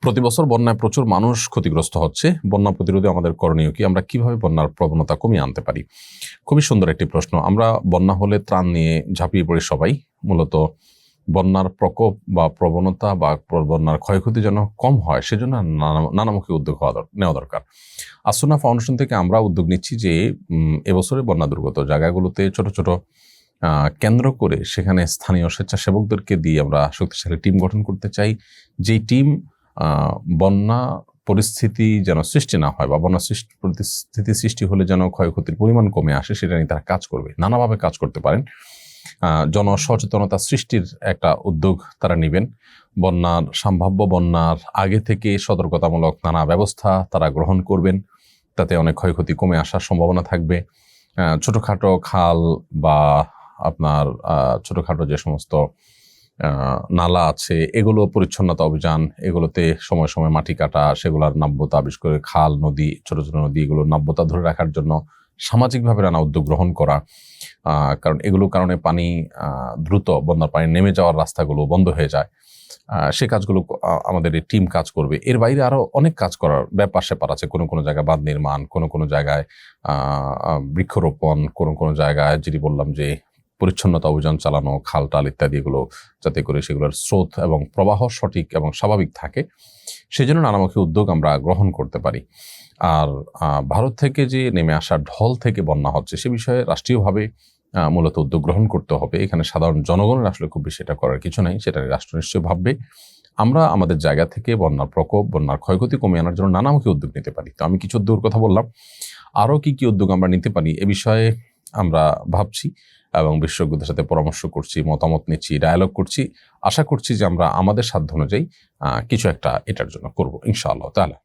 প্রতি বছর বন্যায় প্রচুর মানুষ ক্ষতিগ্রস্ত হচ্ছে। বন্যা প্রতিরোধে আমাদের করণীয় কি? আমরা কিভাবে বন্যার প্রবণতা কমিয়ে আনতে পারি? খুবই সুন্দর একটি প্রশ্ন। আমরা বন্যা হলে ত্রাণ নিয়ে ঝাঁপিয়ে পড়ি সবাই। মূলত বন্যার প্রকোপ বা প্রবণতা বা বন্যার ক্ষয়ক্ষতি যেন কম হয় সেজন্য নানামুখী উদ্যোগ নেওয়া দরকার। আসুনা ফাউন্ডেশন থেকে আমরা উদ্যোগ নিচ্ছি যে এবছরে বন্যা দুর্গত জায়গাগুলোতে ছোট ছোট কেন্দ্র করে সেখানে স্থানীয় স্বেচ্ছাসেবকদেরকে দিয়ে আমরা শক্তিশালী টিম গঠন করতে চাই। যেই টিম বন্যা পরিস্থিতি যেন সৃষ্টি না হয় বা বন্যা পরিস্থিতি সৃষ্টি হলে যেন ক্ষয়ক্ষতির পরিমাণ কমে আসে সেটা নিয়ে তারা কাজ করবে, নানাভাবে কাজ করতে পারেন। জনসচেতনতা সৃষ্টির একটা উদ্যোগ তারা নেবেন। সম্ভাব্য বন্যার আগে থেকে সতর্কতামূলক নানা ব্যবস্থা তারা গ্রহণ করবেন, তাতে অনেক ক্ষয়ক্ষতি কমে আসার সম্ভাবনা থাকবে। ছোটোখাটো খাল বা আপনার ছোটোখাটো যে সমস্ত নালা আছে এগুলো পরিচ্ছন্নতা অভিযান, এগুলোতে সময় সময় মাটি কাটা, সেগুলোর নাব্যতা, বিশেষ করে খাল, নদী, ছোট ছোট নদী, এগুলোর নাব্যতা ধরে রাখার জন্য সামাজিকভাবে নানা উদ্যোগ গ্রহণ করা। কারণ এগুলোর কারণে পানি দ্রুত বন্যার পানি নেমে যাওয়ার রাস্তাগুলো বন্ধ হয়ে যায়। সে কাজগুলো আমাদের এই টিম কাজ করবে। এর বাইরে আরো অনেক কাজ করার ব্যাপার আছে। কোনো কোনো জায়গায় বাঁধ নির্মাণ, কোনো কোনো জায়গায় বৃক্ষরোপণ, কোনো কোনো জায়গায় যেটি বললাম যে পরিচ্ছন্নতা অভিযান চালানো, খাল টাল ইত্যাদি, এগুলো যাতে করে সেগুলোর স্রোত এবং প্রবাহ সঠিক এবং স্বাভাবিক থাকে সেজন্য নানামুখী উদ্যোগ আমরা গ্রহণ করতে পারি। আর ভারত থেকে যে নেমে আসা ঢল থেকে বন্যা হচ্ছে সে বিষয়ে রাষ্ট্রীয়ভাবে মূলত উদ্যোগ গ্রহণ করতে হবে। এখানে সাধারণ জনগণের আসলে খুব বেশি এটা করার কিছু নাই, সেটা রাষ্ট্র নিশ্চয় ভাববে। আমরা আমাদের জায়গা থেকে বন্যার প্রকোপ, বন্যার ক্ষয়ক্ষতি কমিয়ে আনার জন্য নানামুখী উদ্যোগ নিতে পারি। তো আমি কিছু উদ্যোগের কথা বললাম, আরও কি কি উদ্যোগ আমরা নিতে পারি এ বিষয়ে আমরা ভাবছি এবং বিশেষজ্ঞদের সাথে পরামর্শ করছি, মতামত নিচ্ছি, ডায়ালগ করছি। আশা করছি যে আমরা আমাদের সাধ্য অনুযায়ী কিছু একটা এটার জন্য করবো ইনশাআল্লাহ তাআলা।